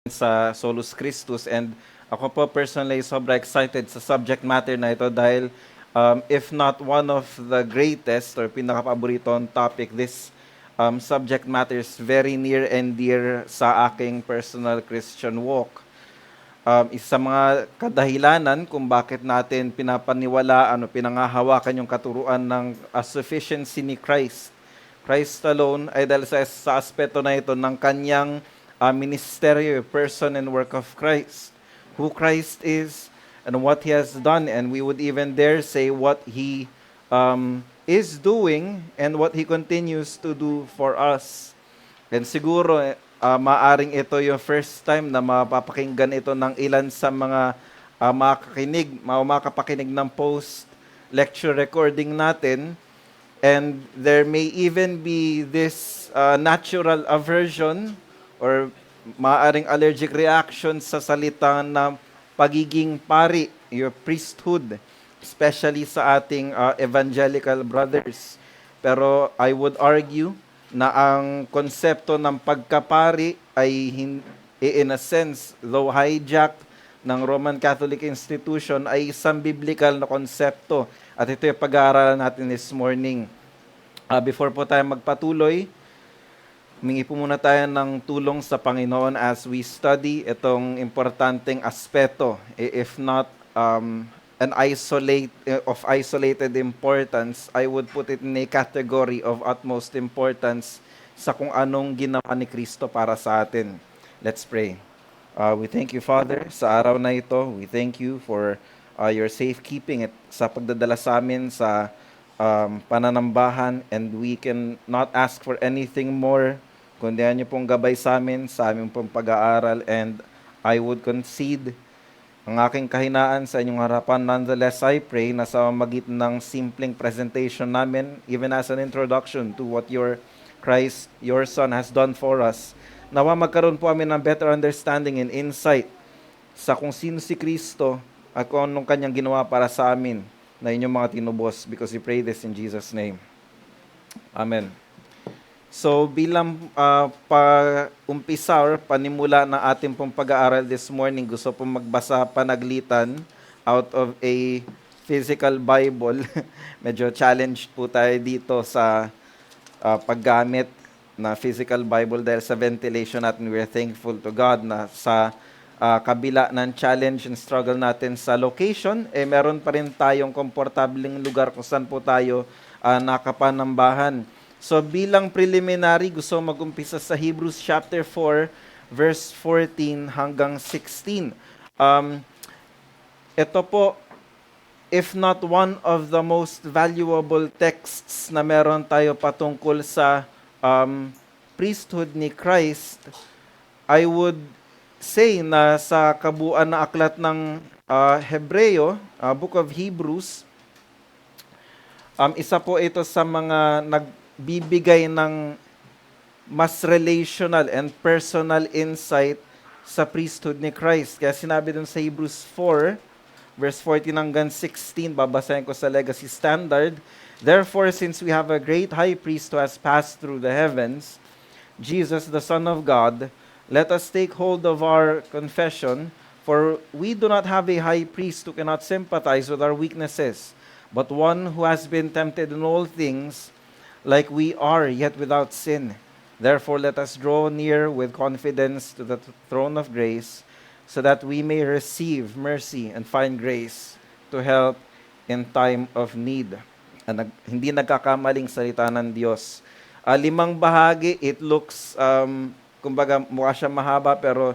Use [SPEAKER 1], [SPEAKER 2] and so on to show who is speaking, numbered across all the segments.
[SPEAKER 1] sa Solus Christus, and ako po personally sobra excited sa subject matter na ito dahil if not one of the greatest or pinakapaboritong topic, this subject matter is very near and dear sa aking personal Christian walk. Isa sa mga kadahilanan kung bakit natin pinapaniwalaan o pinangahawakan yung katuruan ng sufficiency ni Christ. Christ alone ay dahil sa aspeto na ito ng kanyang ministeryo, person and work of Christ. Who Christ is and what He has done, and we would even dare say what He is doing and what He continues to do for us. And siguro, maaring ito yung first time na mapapakinggan ito ng ilan sa mga makapakinig ng post-lecture recording natin. And there may even be this natural aversion or maaring allergic reaction sa salita na pagiging pari, your priesthood, especially sa ating evangelical brothers. Pero I would argue na ang konsepto ng pagkapari ay in a sense, though hijacked ng Roman Catholic institution, ay isang biblical na konsepto. At ito yung pag-aaralan natin this morning. Before po tayo magpatuloy, humingi po muna tayo ng tulong sa Panginoon as we study itong importanteng aspeto, if not of isolated importance. I would put it in a category of utmost importance sa kung anong ginawa ni Kristo para sa atin. Let's pray. We thank you, Father, sa araw na ito. We thank you for your safekeeping at sa pagdadala sa amin sa pananambahan, and we can not ask for anything more kundi niyo pong gabay sa amin sa aming pong pag-aaral, and I would concede ang aking kahinaan sa inyong harapan. Nonetheless, I pray na sa magitan ng simpleng presentation namin, even as an introduction to what your Christ, your Son, has done for us, nawa magkaroon po kami ng better understanding and insight sa kung sino si Kristo at kung anong kanyang ginawa para sa amin na inyong mga tinubos, because we pray this in Jesus' name. Amen. So bilang umpisa or panimula ng ating pong pag-aaral this morning, gusto pong magbasa panaglitan out of a physical Bible. Medyo challenged po tayo dito sa paggamit na physical Bible dahil sa ventilation natin. We're thankful to God na sa kabila ng challenge and struggle natin sa location, meron pa rin tayong komportableng lugar kung saan po tayo nakapanambahan. So bilang preliminary, gusto mag-umpisa sa Hebrews chapter 4, verse 14 hanggang 16. Ito po, if not one of the most valuable texts na meron tayo patungkol sa priesthood ni Christ, I would say na sa kabuuan na aklat ng Hebreo, Book of Hebrews, isa po ito sa mga nagbibigay ng mas relational and personal insight sa priesthood ni Christ. Kaya sinabi dun sa Hebrews 4, verse 14 hanggang 16, babasahin ko sa Legacy Standard. Therefore, since we have a great high priest who has passed through the heavens, Jesus, the Son of God, let us take hold of our confession, for we do not have a high priest who cannot sympathize with our weaknesses, but one who has been tempted in all things, like we are, yet without sin. Therefore, let us draw near with confidence to the throne of grace, so that we may receive mercy and find grace to help in time of need. Hindi nagkakamaling salita ng Diyos. 5 bahagi, it looks kumbaga mukha siya mahaba, pero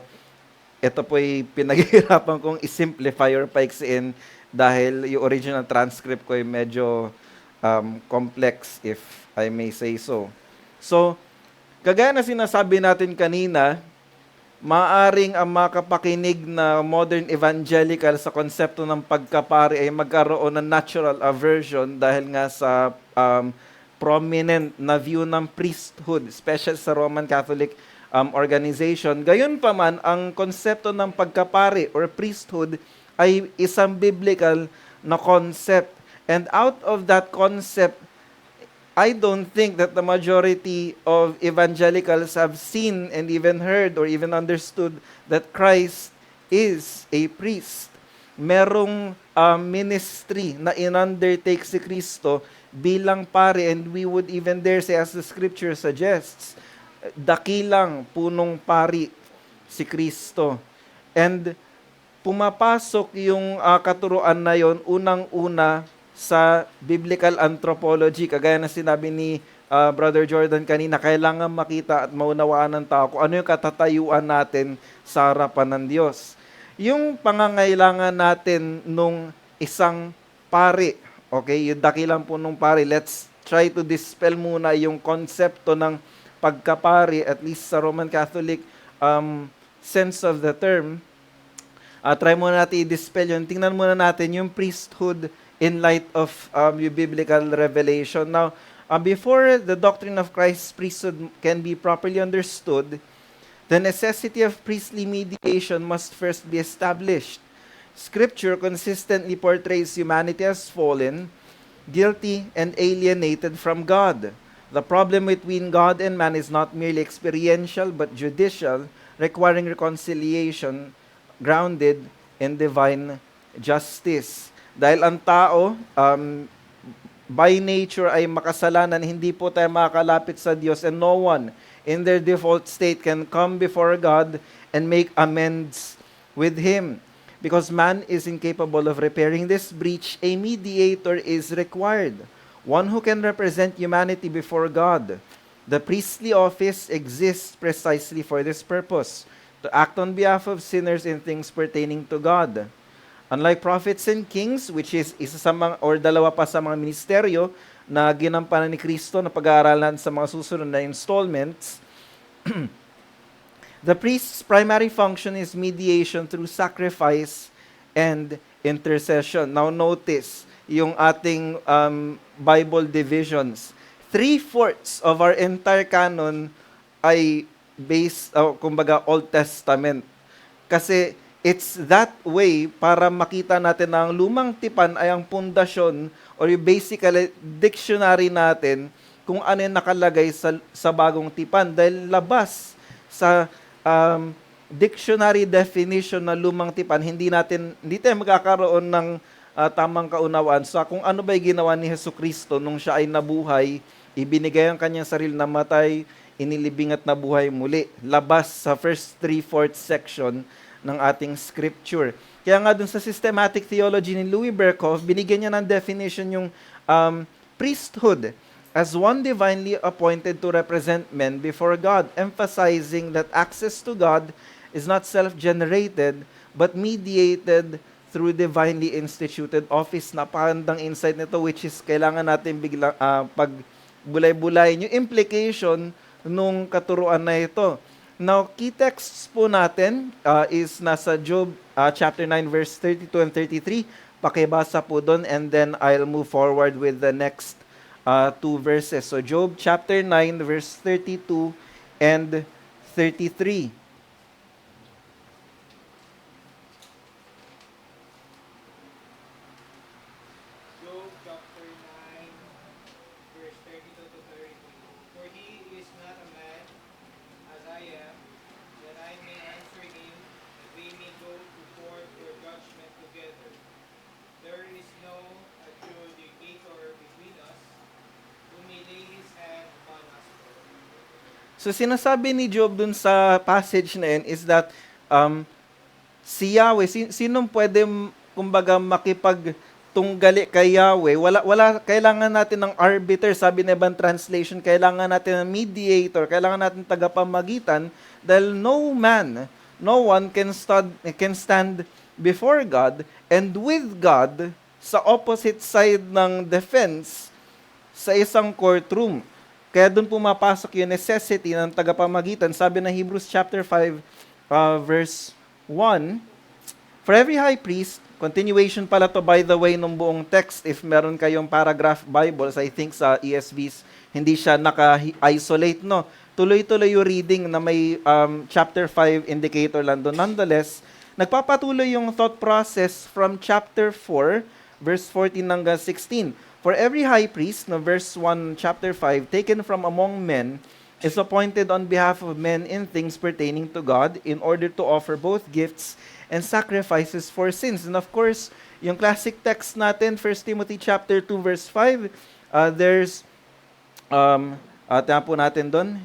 [SPEAKER 1] ito po'y pinaghihirapan kong isimplify or paiksiin dahil yung original transcript ko ay medyo complex, if I may say so. So, kagaya na sinasabi natin kanina, maaring ang makapakinig na modern evangelical sa konsepto ng pagkapari ay magkaroon ng natural aversion dahil nga sa prominent na view ng priesthood, especially sa Roman Catholic organization. Gayunpaman, ang konsepto ng pagkapari or priesthood ay isang biblical na concept. And out of that concept, I don't think that the majority of evangelicals have seen and even heard or even understood that Christ is a priest. Merong ministry na in-undertake si Kristo bilang pare, and we would even dare say, as the scripture suggests, dakilang punong pari si Kristo. And pumapasok yung katuruan na yon unang-una sa biblical anthropology. Kagaya na sinabi ni Brother Jordan kanina, kailangan makita at maunawaan ng tao kung ano yung katatayuan natin sa harapan ng Diyos. Yung pangangailangan natin nung isang pari, okay, yung dakilang punong pari, let's try to dispel muna yung konsepto ng pagkapari, at least sa Roman Catholic sense of the term. Try muna natin i-dispel yun. Tingnan muna natin yung priesthood in light of yung biblical revelation. Now, before the doctrine of Christ's priesthood can be properly understood, the necessity of priestly mediation must first be established. Scripture consistently portrays humanity as fallen, guilty, and alienated from God. The problem between God and man is not merely experiential but judicial, requiring reconciliation grounded in divine justice. Dahil ang tao, by nature ay makasalanan, hindi po tayo makakalapit sa Diyos, and no one in their default state can come before God and make amends with Him. Because man is incapable of repairing this breach, a mediator is required, one who can represent humanity before God. The priestly office exists precisely for this purpose, to act on behalf of sinners in things pertaining to God. Unlike prophets and kings, which is isa sa mga, or dalawa pa sa mga ministeryo na ginampanan ni Kristo na pag-aaralan sa mga susunod na installments, the priest's primary function is mediation through sacrifice and intercession. Now notice yung ating Bible divisions. 3/4 of our entire canon ay based, kumbaga, Old Testament. Kasi it's that way para makita natin na ang lumang tipan ay ang pundasyon or yung basically dictionary natin kung ano yung nakalagay sa bagong tipan. Dahil labas sa dictionary definition na lumang tipan, hindi tayo magkakaroon ng tamang kaunawaan sa kung ano ba yung ginawa ni Jesucristo nung siya ay nabuhay, ibinigay ang kanyang sarili na matay, inilibing at nabuhay muli. Labas sa first 3/4 section ng ating scripture. Kaya nga dun sa systematic theology ni Louis Berkhoff, binigyan niya ng definition yung priesthood as one divinely appointed to represent men before God, emphasizing that access to God is not self-generated but mediated through divinely instituted office. Napakandang insight nito, which is kailangan natin biglang pagbulay-bulayin yung implication nung katuruan na ito. Now, key texts po natin is nasa Job chapter 9 verse 32 and 33. Pakibasa po doon, and then I'll move forward with the next two verses. So Job chapter 9 verse 32 and 33.
[SPEAKER 2] Job chapter 9, verse 32 to 33. For he is not a man as I am, that I may answer him, that we may go to court for judgment together. There is no adjudicator between us, who may lay his hand upon us.
[SPEAKER 1] So sinasabi ni Job dun sa passage na yun is that si Yahweh, sinong pwede kumbaga makipagtunggali kay Yahweh? Wala, kailangan natin ng arbiter, sabi na ibang translation, kailangan natin ng mediator, kailangan natin tagapamagitan, dahil no one can stand before God and with God sa opposite side ng defense sa isang courtroom. Kaya doon pumapasok yung necessity ng tagapamagitan. Sabi na Hebrews chapter 5 verse 1, for every high priest, continuation pala to by the way nung buong text, if meron kayong paragraph Bibles, I think sa ESVs, hindi siya naka-isolate, no? Tuloy-tuloy yung reading na may chapter 5 indicator lang doon. Nonetheless, nagpapatuloy yung thought process from chapter 4, verse 14 hanggang 16. For every high priest, no, verse 1, chapter 5, taken from among men, is appointed on behalf of men in things pertaining to God in order to offer both gifts and sacrifices for sins. And of course, yung classic text natin, 1 Timothy chapter 2, verse 5, there's, tingnan po natin doon,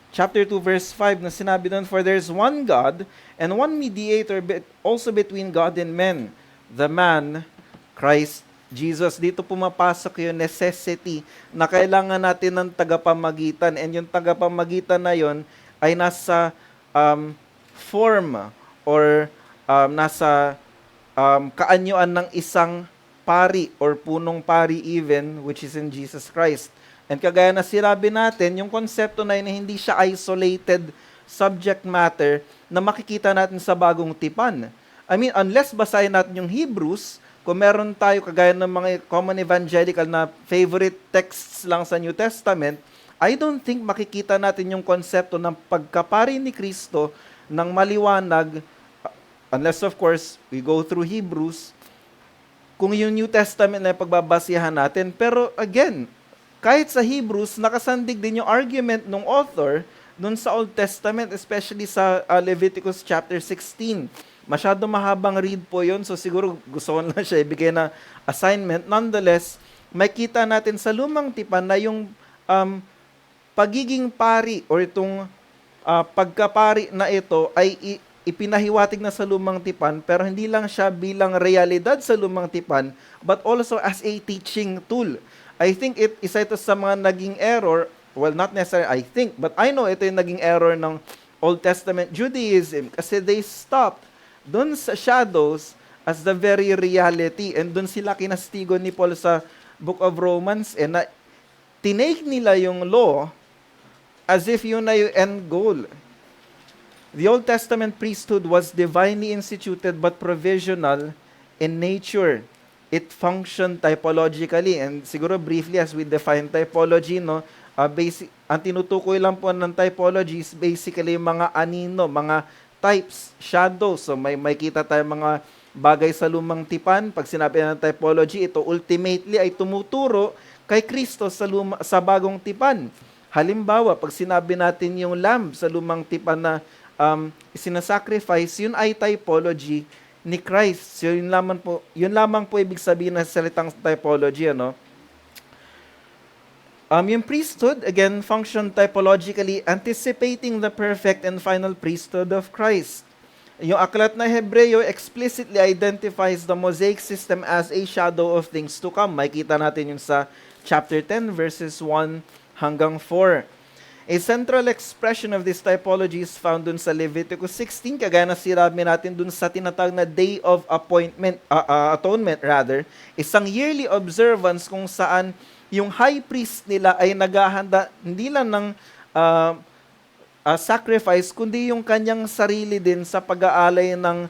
[SPEAKER 1] chapter 2, verse 5, na sinabi doon, for there's one God and one mediator also between God and men, the man, Christ Jesus. Dito pumapasok yung necessity na kailangan natin ng tagapamagitan. And yung tagapamagitan na yon ay nasa form or nasa kaanyuan ng isang pari or punong pari even, which is in Jesus Christ. And kagaya na sinabi natin, yung konsepto na yun, hindi siya isolated subject matter na makikita natin sa bagong tipan. I mean, unless basahin natin yung Hebrews, kung meron tayo kagaya ng mga common evangelical na favorite texts lang sa New Testament, I don't think makikita natin yung konsepto ng pagkapari ni Kristo ng maliwanag, unless of course, we go through Hebrews, kung yung New Testament na pagbabasihan natin. Pero again, kahit sa Hebrews, nakasandig din yung argument ng author dun sa Old Testament, especially sa Leviticus chapter 16. Masyado mahabang read po yun, so siguro gusto ko na siya ibigay na assignment. Nonetheless, makita natin sa lumang tipan na yung pagiging pari or itong pagkapari na ito ay ipinahiwatig na sa lumang tipan, pero hindi lang siya bilang realidad sa lumang tipan, but also as a teaching tool. I think isa ito sa mga naging error, well, not necessarily I think, but I know ito yung naging error ng Old Testament Judaism kasi they stopped doon sa shadows as the very reality. And doon sila kinastigo ni Paul sa Book of Romans and na tinake nila yung law as if yun na yung end goal. The Old Testament priesthood was divinely instituted but provisional in nature. It functioned typologically. And siguro briefly as we define typology, no, ang tinutukoy lang po ng typology is basically mga anino, mga types, shadows. So may kita tayong mga bagay sa lumang tipan. Pag sinabi ng typology, ito ultimately ay tumuturo kay Kristo sa bagong tipan. Halimbawa, pag sinabi natin yung lamb sa lumang tipan na isinasacrifice, yun ay typology ni Christ. So yun lamang po ibig sabihin ng salitang typology, ano? Yung priesthood, again, functioned typologically, anticipating the perfect and final priesthood of Christ. Yung aklat na Hebreo explicitly identifies the Mosaic system as a shadow of things to come. Makikita natin yung sa chapter 10, verses 1 hanggang 4. A central expression of this typology is found dun sa Leviticus 16, kagaya na sinabi natin dun sa tinatawag na Day of Atonement, isang yearly observance kung saan yung high priest nila ay naghahanda hindi lang ng sacrifice, kundi yung kanyang sarili din sa pag-aalay ng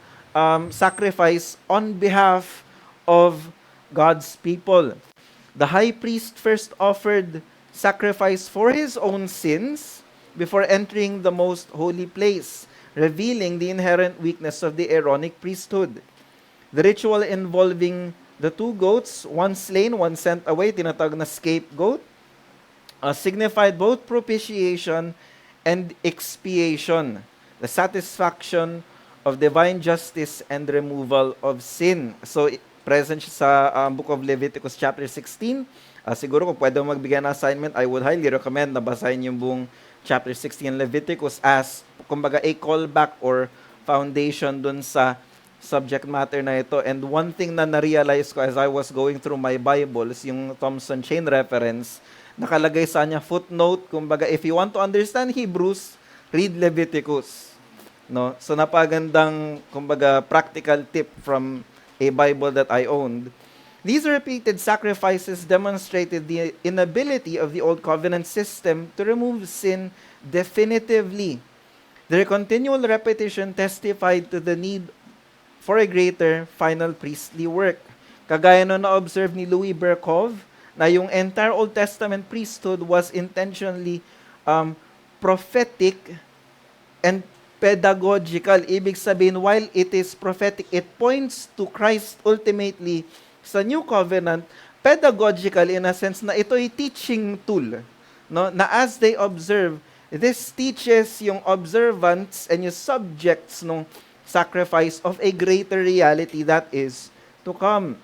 [SPEAKER 1] sacrifice on behalf of God's people. The high priest first offered sacrifice for his own sins before entering the most holy place, revealing the inherent weakness of the Aaronic priesthood. The ritual involving the two goats, one slain, one sent away, tinatawag na scapegoat, signified both propitiation and expiation, the satisfaction of divine justice and removal of sin. So, present siya sa Book of Leviticus chapter 16. Siguro kung pwede mo magbigay ng assignment, I would highly recommend na basahin yung buong chapter 16 Leviticus as, kumbaga, a callback or foundation dun sa subject matter na ito. And one thing na na-realize ko as I was going through my Bibles, yung Thompson Chain reference, nakalagay sa kanya footnote, kumbaga, if you want to understand Hebrews, read Leviticus. No? So napagandang, kumbaga, practical tip from a Bible that I owned. These repeated sacrifices demonstrated the inability of the Old Covenant system to remove sin definitively. Their continual repetition testified to the need for a greater final priestly work. Kagaya no na-observe ni Louis Berkov na yung entire Old Testament priesthood was intentionally prophetic and pedagogical. Ibig sabihin, while it is prophetic, it points to Christ ultimately sa New Covenant, pedagogical in a sense na ito ay teaching tool, no? Na as they observe, this teaches yung observants and yung subjects ng sacrifice of a greater reality that is to come.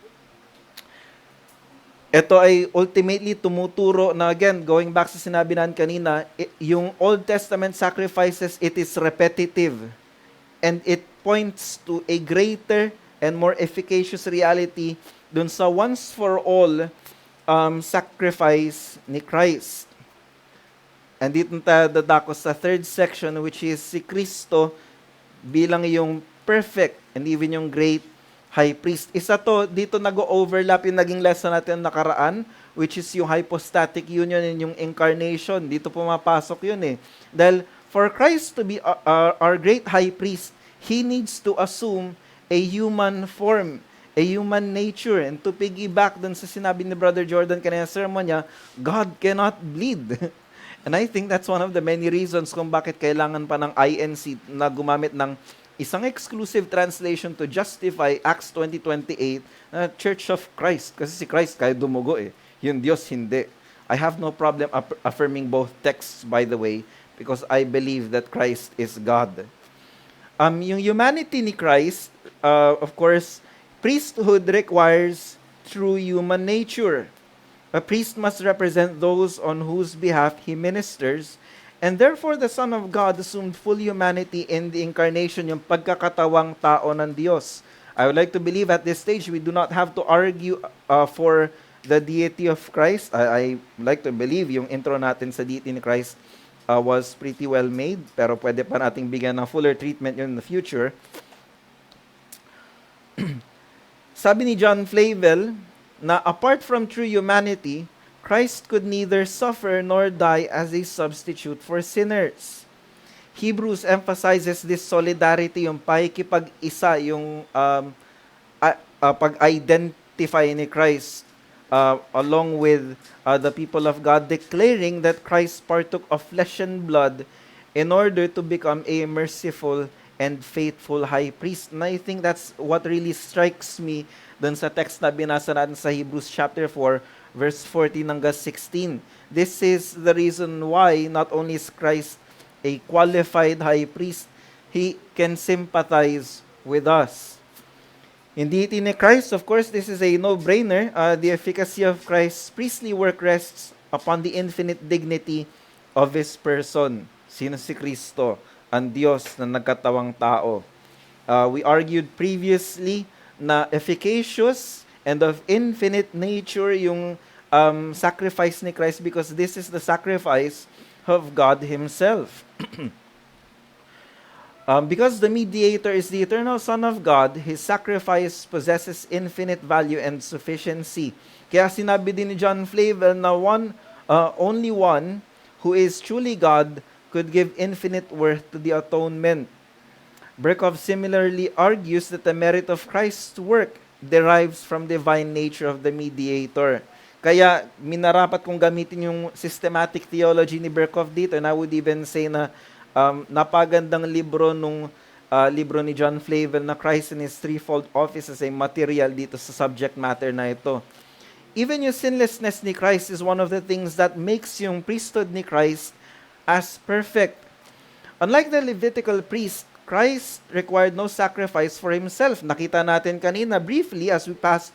[SPEAKER 1] Ito ay ultimately tumuturo na, again, going back sa sinabi natin kanina, yung Old Testament sacrifices, it is repetitive. And it points to a greater and more efficacious reality dun sa once for all sacrifice ni Christ. And dito tayo dadako sa third section, which is si Kristo bilang yung perfect and even yung great high priest. Isa to, dito nag-overlap yung naging lesson natin nakaraan, which is yung hypostatic union and yung incarnation. Dito pumapasok yun eh. Dahil for Christ to be our great high priest, He needs to assume a human form, a human nature. And to piggyback dun sa sinabi ni Brother Jordan kanina sa sermon niya, God cannot bleed. And I think that's one of the many reasons kung bakit kailangan pa ng INC na gumamit ng isang exclusive translation to justify Acts 20:28 na Church of Christ. Kasi si Christ kaya dumugo eh. Yung Diyos hindi. I have no problem affirming both texts, by the way, because I believe that Christ is God. Yung humanity ni Christ, of course, priesthood requires true human nature. A priest must represent those on whose behalf he ministers, and therefore the Son of God assumed full humanity in the incarnation, yung pagkakatawang tao ng Diyos. I would like to believe at this stage we do not have to argue for the deity of Christ. I like to believe yung intro natin sa deity ni Christ was pretty well made, pero pwede pa nating bigyan ng fuller treatment yun in the future. Sabi ni John Flavel na apart from true humanity, Christ could neither suffer nor die as a substitute for sinners. Hebrews emphasizes this solidarity, yung pakikipag-isa, yung pag-identify ni Christ along with the people of God, declaring that Christ partook of flesh and blood in order to become a merciful and faithful high priest. And I think that's what really strikes me dun sa text na binasa natin sa Hebrews chapter 4, verse 14 hanggang 16. This is the reason why not only is Christ a qualified high priest, He can sympathize with us. In deity ni Christ, of course, this is a no-brainer. The efficacy of Christ's priestly work rests upon the infinite dignity of His person. Sino si Kristo? Ang Diyos na nagkatawang tao. We argued previously na efficacious and of infinite nature yung sacrifice ni Christ because this is the sacrifice of God Himself. Because the mediator is the eternal Son of God, His sacrifice possesses infinite value and sufficiency. Kaya sinabi din ni John Flavel na only one who is truly God could give infinite worth to the atonement. Berkov similarly argues that the merit of Christ's work derives from divine nature of the mediator. Kaya minarapat kong gamitin yung systematic theology ni Berkov dito, and I would even say na napagandang libro libro ni John Flavel na Christ in His Threefold Office as a material dito sa subject matter na ito. Even yung sinlessness ni Christ is one of the things that makes yung priesthood ni Christ as perfect. Unlike the Levitical priest, Christ required no sacrifice for Himself. Nakita natin kanina briefly as we passed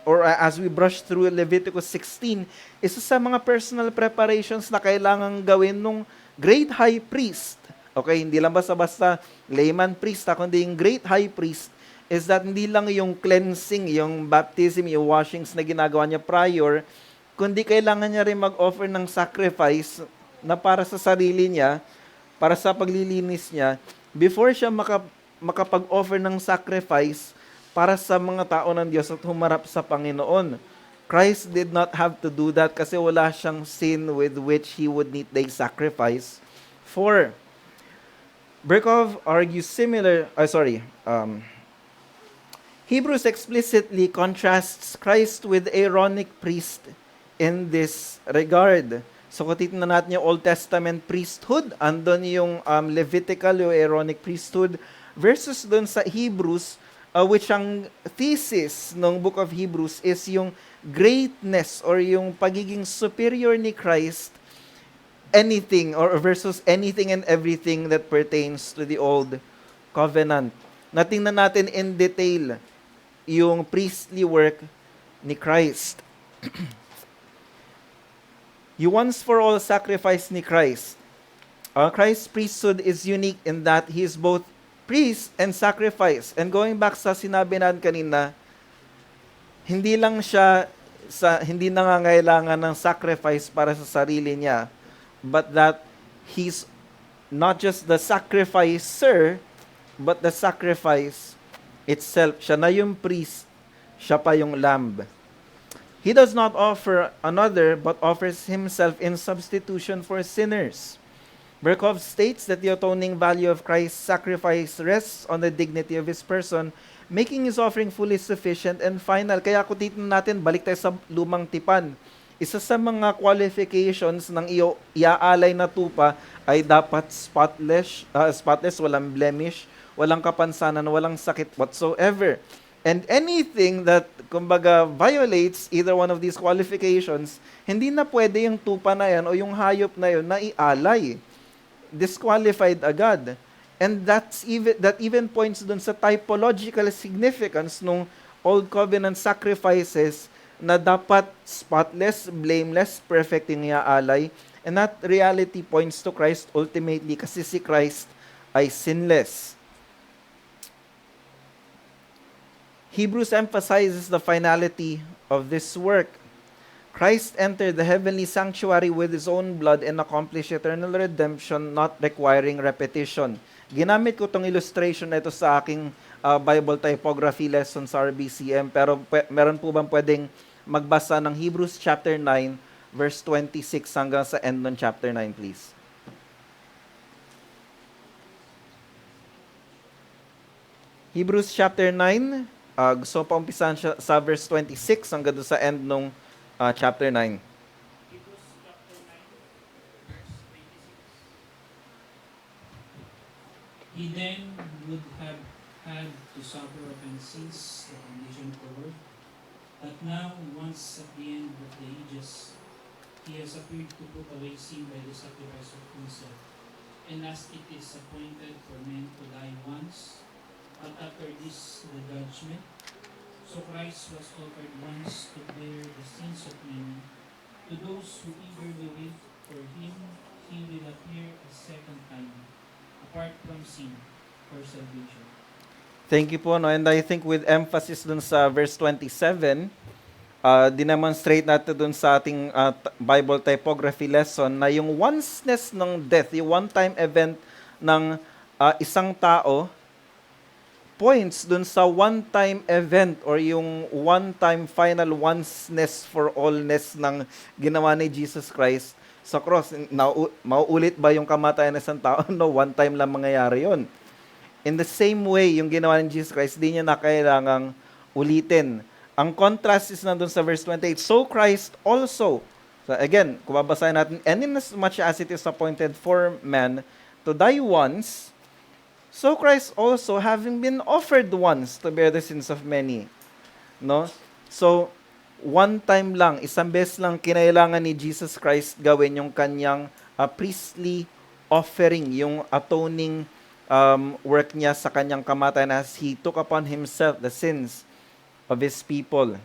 [SPEAKER 1] or as we brushed through Leviticus 16, isa sa mga personal preparations na kailangang gawin nung great high priest. Okay, hindi lang basta-basta layman priest, kundi yung great high priest is that hindi lang yung cleansing, yung baptism, yung washings na ginagawa niya prior, kundi kailangan niya rin mag-offer ng sacrifice na para sa sarili niya, para sa paglilinis niya, before siya makapag-offer ng sacrifice para sa mga tao ng Diyos at humarap sa Panginoon. Christ did not have to do that kasi wala siyang sin with which He would need a sacrifice for. Berkov argues Hebrews explicitly contrasts Christ with Aaronic priest in this regard. So kung titignan natin yung Old Testament priesthood, andun yung Levitical, yung Aaronic priesthood, versus dun sa Hebrews, which ang thesis ng Book of Hebrews is yung greatness or yung pagiging superior ni Christ anything or versus anything and everything that pertains to the old covenant. Natingnan natin in detail yung priestly work ni Christ. Yung once for all sacrifice ni Christ. Christ's priesthood is unique in that he is both priest and sacrifice. And going back sa sinabi natin kanina, hindi lang siya hindi nangangailangan ng sacrifice para sa sarili niya, but that he's not just the sacrificer, but the sacrifice itself. Siya na yung priest, siya pa yung lamb. He does not offer another, but offers himself in substitution for sinners. Berkov states that the atoning value of Christ's sacrifice rests on the dignity of his person, making his offering fully sufficient and final. Kaya kung titignan natin, balik tayo sa lumang tipan. Isa sa mga qualifications ng iaalay na tupa ay dapat spotless, walang blemish, walang kapansanan, walang sakit whatsoever. And anything that, kumbaga, violates either one of these qualifications, hindi na pwede yung tupa na yan o yung hayop na yun na ialay. Disqualified agad. And that even points dun sa typological significance ng Old Covenant sacrifices na dapat spotless, blameless, perfect yung iaalay. And that reality points to Christ ultimately kasi si Christ ay sinless. Hebrews emphasizes the finality of this work. Christ entered the heavenly sanctuary with His own blood and accomplished eternal redemption, not requiring repetition. Ginamit ko itong illustration na ito sa aking Bible typography lesson sa RBCM, pero meron po bang pwedeng magbasa ng Hebrews chapter 9, verse 26 hanggang sa end ng chapter 9, please? Hebrews chapter 9, gusto pa umpisahan siya sa verse 26 hanggang doon sa end ng chapter 9.
[SPEAKER 2] Hebrews chapter 9, verse 26.
[SPEAKER 3] He then would have had to suffer offenses, the foundation of the world, but now, once at the end of the ages, he has appeared to put away sin by the sacrifice of himself. And as it is appointed for men to die once, but after this the judgment, so Christ was offered once to bear the sins of many. To those who eagerly wait for him, he will appear a second time, apart from sin, for salvation.
[SPEAKER 1] Thank you po, no? And I think with emphasis dun sa verse 27, dinemonstrate natin dun sa ating Bible typography lesson na yung onceness ng death, yung one-time event ng isang tao, points dun sa one-time event or yung one-time final onceness for allness ng ginawa ni Jesus Christ sa cross. Mauulit ba yung kamatayan ng isang tao? No, one time lang mangyayari yun. In the same way, yung ginawa ni Jesus Christ, di niya na kailangang ulitin. Ang contrast is nandun sa verse 28. So Christ also, so again, kung babasahin natin, and inasmuch as it is appointed for man to die once, so Christ also, having been offered once to bear the sins of many. No? So, one time lang, isang beses lang kinailangan ni Jesus Christ gawin yung kanyang priestly offering, yung atoning work niya sa kanyang kamatayan as He took upon Himself the sins of His people.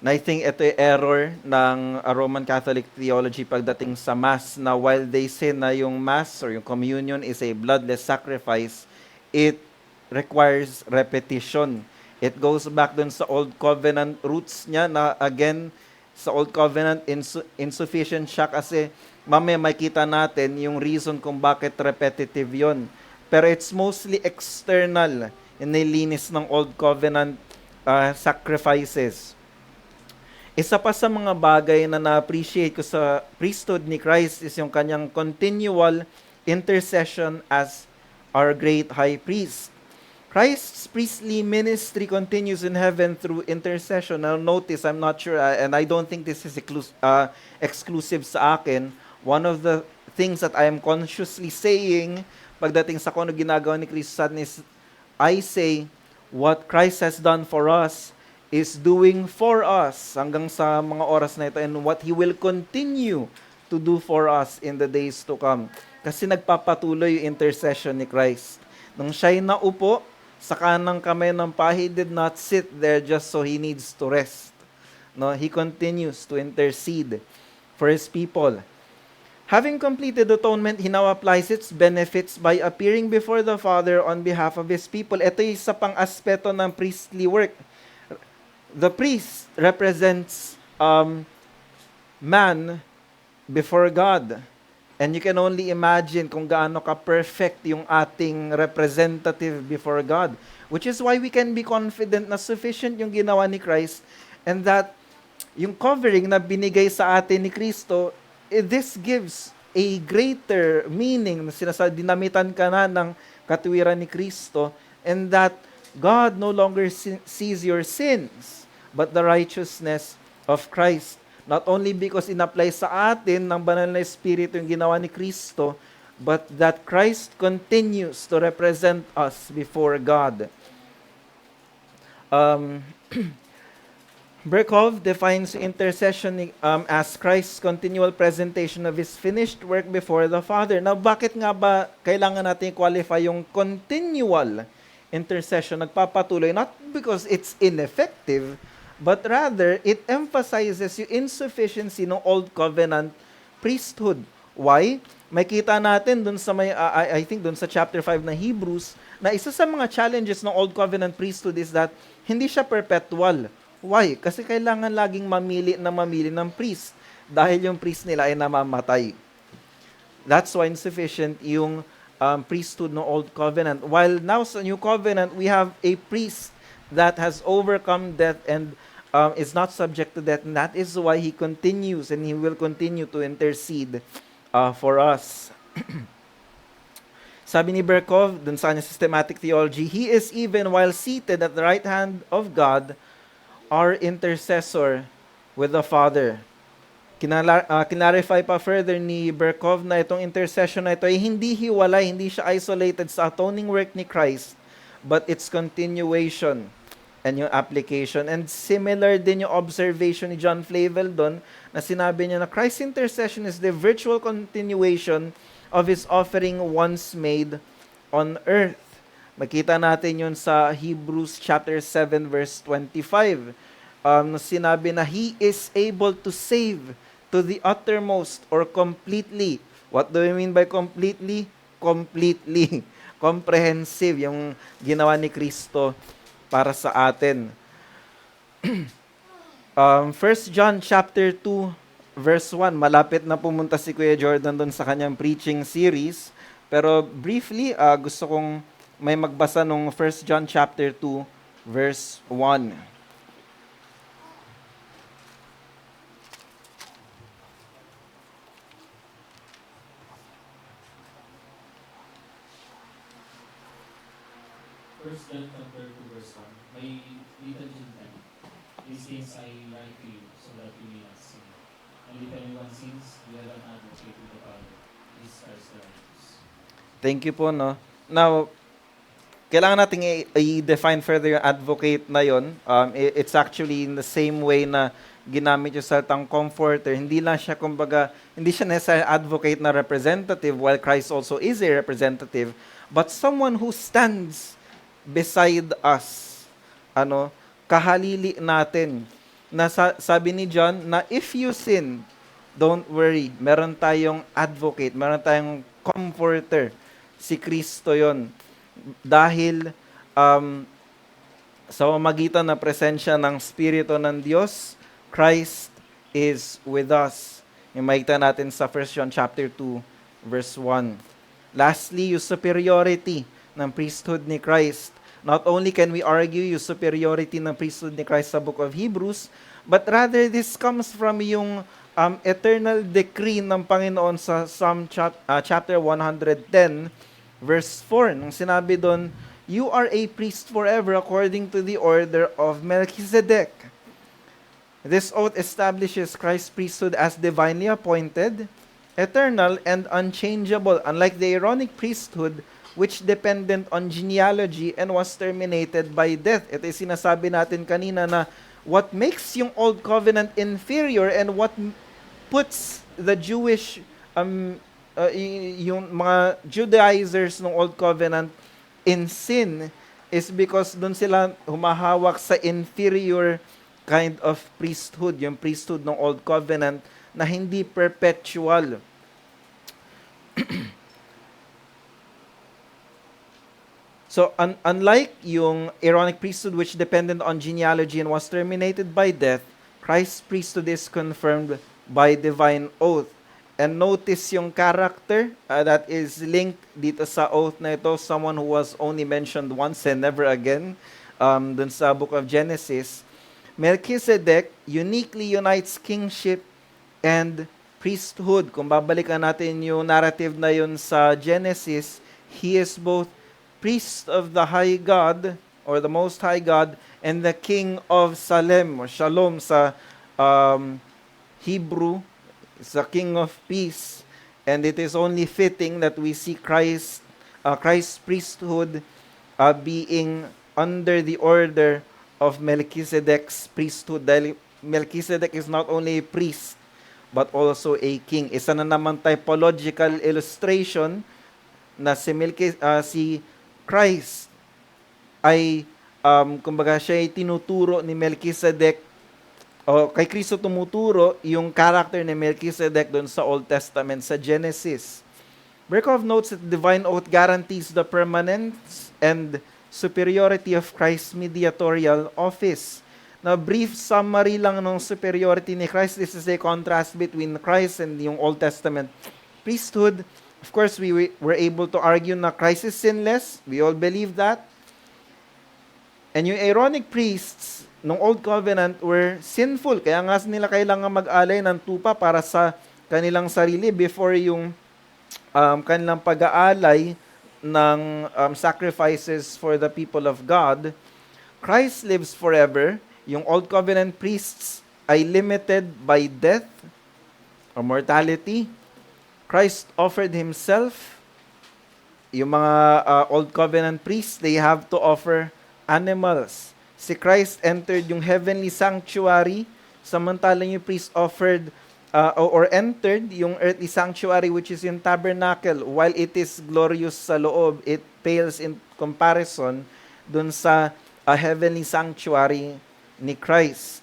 [SPEAKER 1] Na I think ito yung error ng Roman Catholic theology pagdating sa Mass na while they say na yung Mass or yung communion is a bloodless sacrifice, it requires repetition. It goes back dun sa Old Covenant roots niya na again, sa Old Covenant, insufficient siya kasi mamaya makita natin yung reason kung bakit repetitive yon. Pero it's mostly external, inilinis ng Old Covenant sacrifices. Isa pa sa mga bagay na na-appreciate ko sa priesthood ni Christ is yung kanyang continual intercession as our great high priest. Christ's priestly ministry continues in heaven through intercession. Now notice, I'm not sure, and I don't think this is exclusive sa akin. One of the things that I am consciously saying pagdating sa kung ano ginagawa ni Kristo sa atin is, I say, what Christ has done for us is doing for us hanggang sa mga oras na ito, and what He will continue to do for us in the days to come. Kasi nagpapatuloy yung intercession ni Christ. Nung siya'y naupo sa kanang kamay ng Paa, He did not sit there just so He needs to rest. No, He continues to intercede for His people. Having completed atonement, He now applies its benefits by appearing before the Father on behalf of His people. Ito yung isa pang aspeto ng priestly work. The priest represents man before God. And you can only imagine kung gaano ka-perfect yung ating representative before God. Which is why we can be confident na sufficient yung ginawa ni Christ, and that yung covering na binigay sa atin ni Kristo, this gives a greater meaning na dinamitan ka na ng katuwiran ni Kristo, and that God no longer sees your sins, but the righteousness of Christ. Not only because in-apply sa atin ng banal na Espiritu yung ginawa ni Kristo, but that Christ continues to represent us before God. Berkov defines intercession as Christ's continual presentation of His finished work before the Father. Now, bakit nga ba kailangan natin qualify yung continual intercession, nagpapatuloy? Not because it's ineffective, but rather, it emphasizes yung insufficiency ng Old Covenant priesthood. Why? Makita natin dun sa I think dun sa chapter 5 na Hebrews, na isa sa mga challenges ng Old Covenant priesthood is that hindi siya perpetual. Why? Kasi kailangan laging mamili ng priest dahil yung priest nila ay namamatay. That's why insufficient yung priesthood ng Old Covenant. While now sa New Covenant, we have a priest that has overcome death and is not subject to death, and that is why He continues and He will continue to intercede for us. Sabi ni Berkov, dun sa kanyang systematic theology, He is even while seated at the right hand of God, our intercessor with the Father. Kinarify pa further ni Berkov na itong intercession na ito ay hindi hiwalay, hindi siya isolated sa atoning work ni Christ, but its continuation and yung application. And similar din yung observation ni John Flavel doon, na sinabi niya na Christ's intercession is the virtual continuation of His offering once made on earth. Makita natin yun sa Hebrews chapter 7 verse 25. Sinabi na He is able to save to the uttermost or completely. What do we mean by completely? Completely. Comprehensive yung ginawa ni Kristo para sa atin. 1 John chapter 2 verse 1, malapit na pumunta si Kuya Jordan doon sa kanyang preaching series, pero briefly gusto kong may magbasa nung 1 John chapter 2 verse 1.
[SPEAKER 3] First John chapter 2 verse 1. My little children, these things I write to you, so that you may not sin. And if anyone sins, we have an advocate with the Father, Jesus Christ the righteous.
[SPEAKER 1] Thank you po, no. Now, kailangan nating i-define further yung advocate na yon. It's actually in the same way na ginamit yung salitang comforter. Hindi lang siya, kumbaga, hindi siya necessarily advocate na representative, while Christ also is a representative, but someone who stands beside us. Kahalili natin. Sabi ni John na if you sin, don't worry. Meron tayong advocate, meron tayong comforter. Si Kristo yon. Dahil sa pamamagitan na presensya ng Espiritu ng Diyos, Christ is with us. Yung makita natin sa 1 John chapter 2 verse 1. Lastly, yung superiority ng priesthood ni Christ. Not only can we argue yung superiority ng priesthood ni Christ sa book of Hebrews, but rather this comes from yung eternal decree ng Panginoon sa Psalm chapter 110 verse 4. Nung sinabi doon, you are a priest forever according to the order of Melchizedek. This oath establishes Christ's priesthood as divinely appointed, eternal, and unchangeable. Unlike the Aaronic priesthood, which depended on genealogy and was terminated by death. Ito yung sinasabi natin kanina na what makes yung Old Covenant inferior and what puts the Jewish, yung mga Judaizers ng Old Covenant in sin is because doon sila humahawak sa inferior kind of priesthood, yung priesthood ng Old Covenant na hindi perpetual. So, unlike yung Aaronic priesthood which depended on genealogy and was terminated by death, Christ's priesthood is confirmed by divine oath. And notice yung character that is linked dito sa oath na ito, someone who was only mentioned once and never again dun sa book of Genesis. Melchizedek uniquely unites kingship and priesthood. Kung babalikan natin yung narrative na yun sa Genesis, he is both priest of the high God or the most high God and the king of Salem or Shalom sa Hebrew. It's the king of peace. And it is only fitting that we see Christ's priesthood being under the order of Melchizedek's priesthood. Dahil Melchizedek is not only a priest, but also a king. Isa na naman typological illustration na si Christ ay, kumbaga siya ay tinuturo ni Melchizedek, o kay Kristo tumuturo yung character ni Melchizedek doon sa Old Testament, sa Genesis. Berkov notes that divine oath guarantees the permanence and superiority of Christ's mediatorial office. Now, brief summary lang ng superiority ni Christ. This is a contrast between Christ and yung Old Testament priesthood. Of course, we were able to argue na Christ is sinless. We all believe that. And yung Aaronic priests ng Old Covenant were sinful. Kaya nga nila kailangan mag-alay ng tupa para sa kanilang sarili before yung kanilang pag-aalay ng sacrifices for the people of God. Christ lives forever. Yung Old Covenant priests ay limited by death or mortality. Christ offered himself. Yung mga Old Covenant priests, they have to offer animals. Si Christ entered yung heavenly sanctuary, samantalang yung priest offered or entered yung earthly sanctuary, which is yung tabernacle. While it is glorious sa loob, it pales in comparison dun sa heavenly sanctuary ni Christ.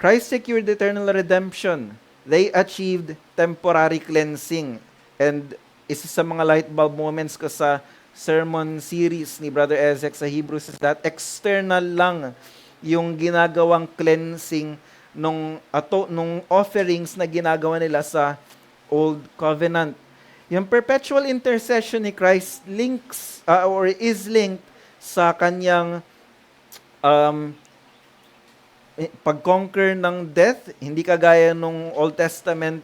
[SPEAKER 1] Christ secured eternal redemption. They achieved temporary cleansing. And isa sa mga light bulb moments ko sa sermon series ni Brother Ezek sa Hebrews is that external lang yung ginagawang cleansing nung offerings na ginagawa nila sa Old Covenant. Yung perpetual intercession ni Christ links or is linked sa kanyang pag-conquer ng death, hindi kagaya nung Old Testament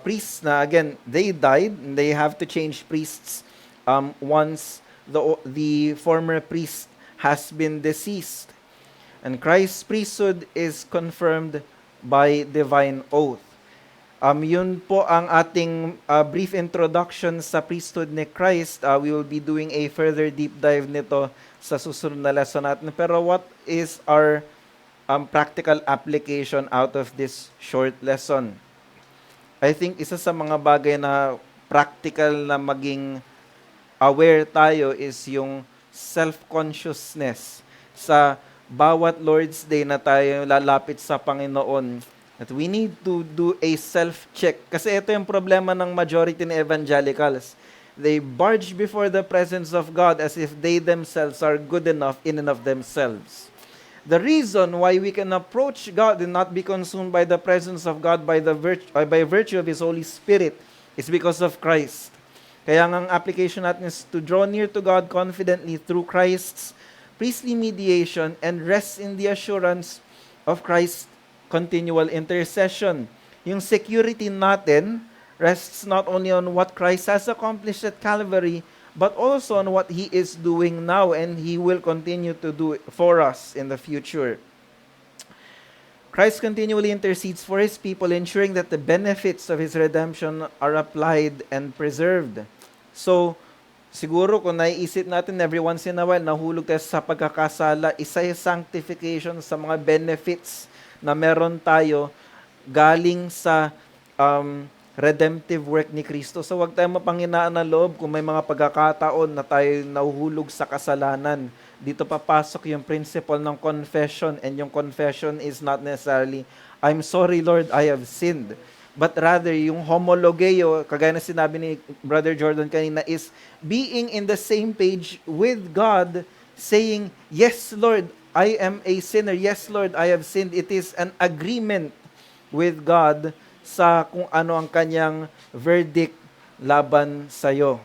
[SPEAKER 1] priests na again, they died and they have to change priests once the former priest has been deceased. And Christ's priesthood is confirmed by divine oath. Yun po ang ating brief introduction sa priesthood ni Christ. We will be doing a further deep dive nito sa susunod na lesson natin. Pero what is our practical application out of this short lesson? I think isa sa mga bagay na practical na maging aware tayo is yung self-consciousness sa bawat Lord's Day na tayo lalapit sa Panginoon, that we need to do a self-check. Kasi ito yung problema ng majority ng evangelicals. They barge before the presence of God as if they themselves are good enough in and of themselves. The reason why we can approach God and not be consumed by the presence of God by virtue of His Holy Spirit is because of Christ. Kaya ang application natin is to draw near to God confidently through Christ's priestly mediation and rest in the assurance of Christ's continual intercession. Yung security natin rests not only on what Christ has accomplished at Calvary, but also on what He is doing now and He will continue to do for us in the future. Christ continually intercedes for His people, ensuring that the benefits of His redemption are applied and preserved. So, siguro kung naiisip natin every once in a while, nahulog tayo sa pagkakasala, isa yung sanctification sa mga benefits na meron tayo galing sa redemptive work ni Kristo. So wag tayong mapanghinaan ng loob kung may mga pagkakataon na tayo nahuhulog sa kasalanan. Dito papasok yung principle ng confession, and yung confession is not necessarily, I'm sorry Lord, I have sinned. But rather, yung homologeo, kagaya na sinabi ni Brother Jordan kanina, is being in the same page with God, saying, yes Lord, I am a sinner. Yes Lord, I have sinned. It is an agreement with God sa kung ano ang kanyang verdict laban sa'yo.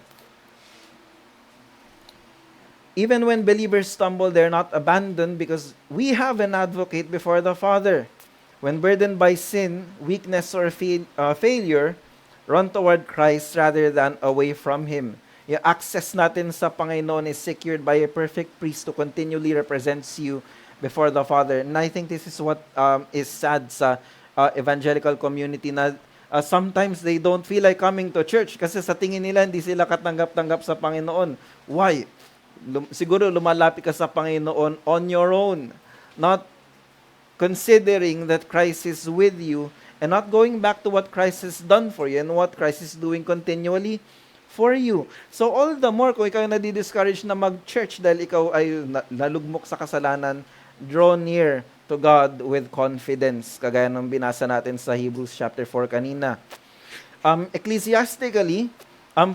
[SPEAKER 1] Even when believers stumble, they're not abandoned because we have an advocate before the Father. When burdened by sin, weakness, or failure, run toward Christ rather than away from Him. Yung access natin sa Panginoon is secured by a perfect priest who continually represents you before the Father. And I think this is what is sad sa evangelical community na sometimes they don't feel like coming to church kasi sa tingin nila hindi sila katanggap-tanggap sa Panginoon. Why? Siguro lumalapit ka sa Panginoon on your own, not considering that Christ is with you and not going back to what Christ has done for you and what Christ is doing continually for you. So all the more kung ikaw nadi-discourage na mag-church dahil ikaw ay nalugmok sa kasalanan, draw near to God with confidence, kagaya ng binasa natin sa Hebrews chapter 4 kanina. Ecclesiastically,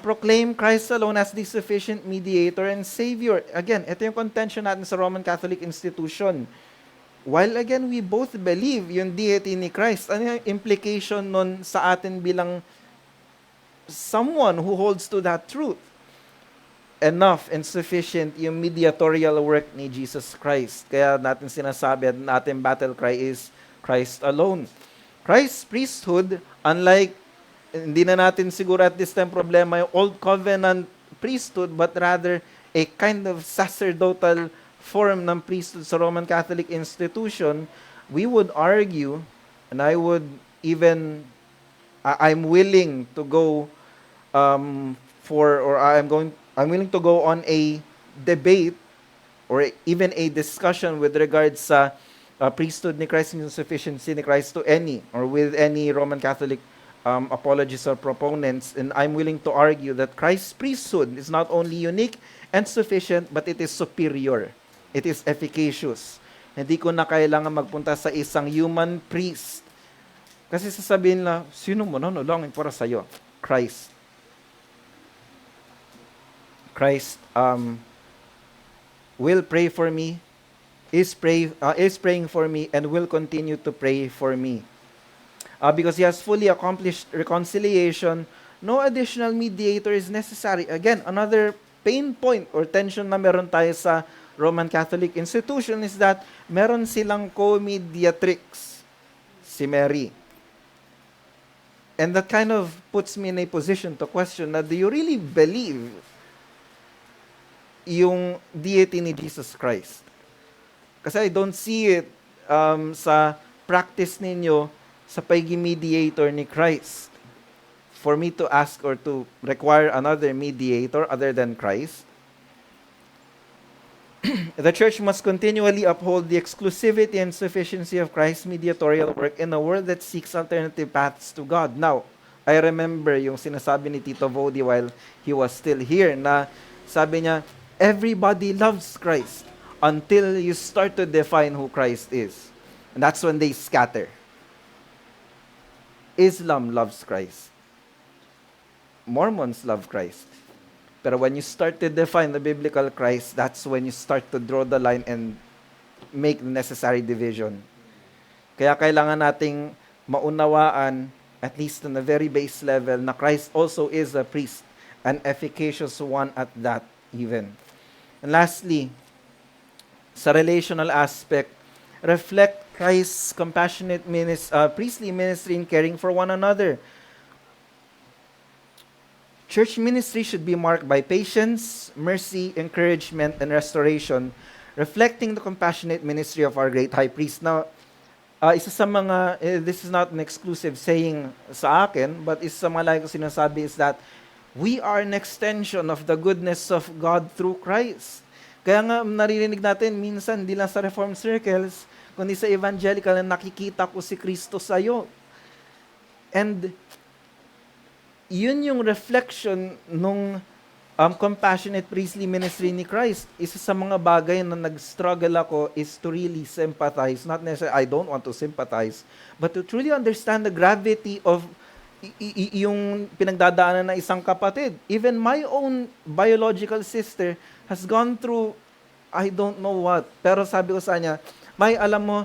[SPEAKER 1] proclaim Christ alone as the sufficient mediator and Savior. Again, ito yung contention natin sa Roman Catholic institution. While again, we both believe yung deity ni Christ, ano yung implication nun sa atin bilang someone who holds to that truth? Enough and sufficient yung mediatorial work ni Jesus Christ. Kaya natin sinasabi at natin battle cry is Christ alone. Christ's priesthood, unlike, hindi na natin siguro at this time problema yung Old Covenant priesthood, but rather a kind of sacerdotal form ng priesthood sa Roman Catholic institution, we would argue, and I would even, I'm willing to go I'm willing to go on a debate or even a discussion with regards sa priesthood ni Christ and sufficiency ni Christ to any or with any Roman Catholic apologists or proponents, and I'm willing to argue that Christ's priesthood is not only unique and sufficient, but it is superior. It is efficacious. Hindi ko na kailangan magpunta sa isang human priest. Kasi sasabihin na, sino mo nanulangin para sa'yo? Christ. Christ will pray for me, is praying for me, and will continue to pray for me. Because He has fully accomplished reconciliation, no additional mediator is necessary. Again, another pain point or tension na meron tayo sa Roman Catholic institution is that meron silang co-mediatrix, si Mary. And that kind of puts me in a position to question na, do you really believe yung deity ni Jesus Christ? Kasi I don't see it sa practice ninyo sa pag-mediator ni Christ. For me to ask or to require another mediator other than Christ, the church must continually uphold the exclusivity and sufficiency of Christ's mediatorial work in a world that seeks alternative paths to God. Now, I remember yung sinasabi ni Tito Vodi while he was still here na sabi niya, everybody loves Christ until you start to define who Christ is. And that's when they scatter. Islam loves Christ. Mormons love Christ. Pero when you start to define the biblical Christ, that's when you start to draw the line and make the necessary division. Kaya kailangan nating maunawaan, at least on the very base level, na Christ also is a priest, an efficacious one at that even. And lastly, sa relational aspect, reflect Christ's compassionate priestly ministry in caring for one another. Church ministry should be marked by patience, mercy, encouragement, and restoration, reflecting the compassionate ministry of our great high priest. Now, isa sa mga, this is not an exclusive saying sa akin, but isa sa mga lagi ko sinasabi is that We are an extension of the goodness of God through Christ. Kaya nga naririnig natin minsan, hindi lang sa Reformed circles, kundi sa evangelical na nakikita ko si Kristo sa'yo. And yun yung reflection nung compassionate priestly ministry ni Christ. Isa sa mga bagay na nag-struggle ako is to really sympathize. Not necessarily, I don't want to sympathize, but to truly understand the gravity of yung pinagdadaanan ng isang kapatid. Even my own biological sister has gone through, I don't know what. Pero sabi ko sa kanya, May, alam mo,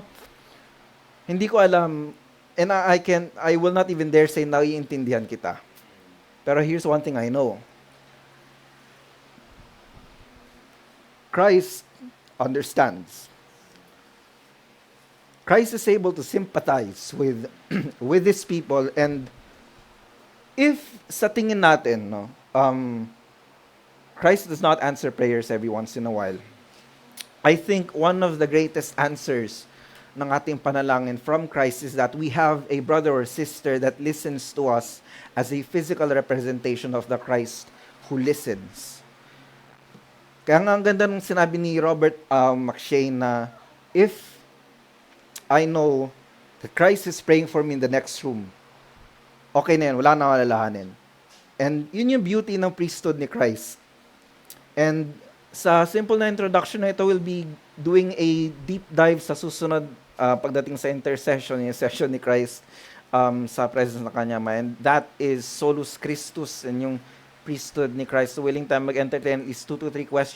[SPEAKER 1] hindi ko alam, and I will not even dare say naiintindihan kita. Pero here's one thing I know. Christ understands. Christ is able to sympathize with with these people, and if sa tingin natin, no, Christ does not answer prayers every once in a while. I think one of the greatest answers ng ating panalangin from Christ is that we have a brother or sister that listens to us as a physical representation of the Christ who listens. Kaya nga ang ganda nung sinabi ni Robert McShane na if I know that Christ is praying for me in the next room, okay na yan, wala na alalahanin. And yun yung beauty ng priesthood ni Christ. And sa simple na introduction na ito, we'll be doing a deep dive sa susunod pagdating sa intercession, yung session ni Christ sa presence ng Kanya. And that is Solus Christus, and yung priesthood ni Christ. So willing tayo mag-entertain at least 2 to 3 questions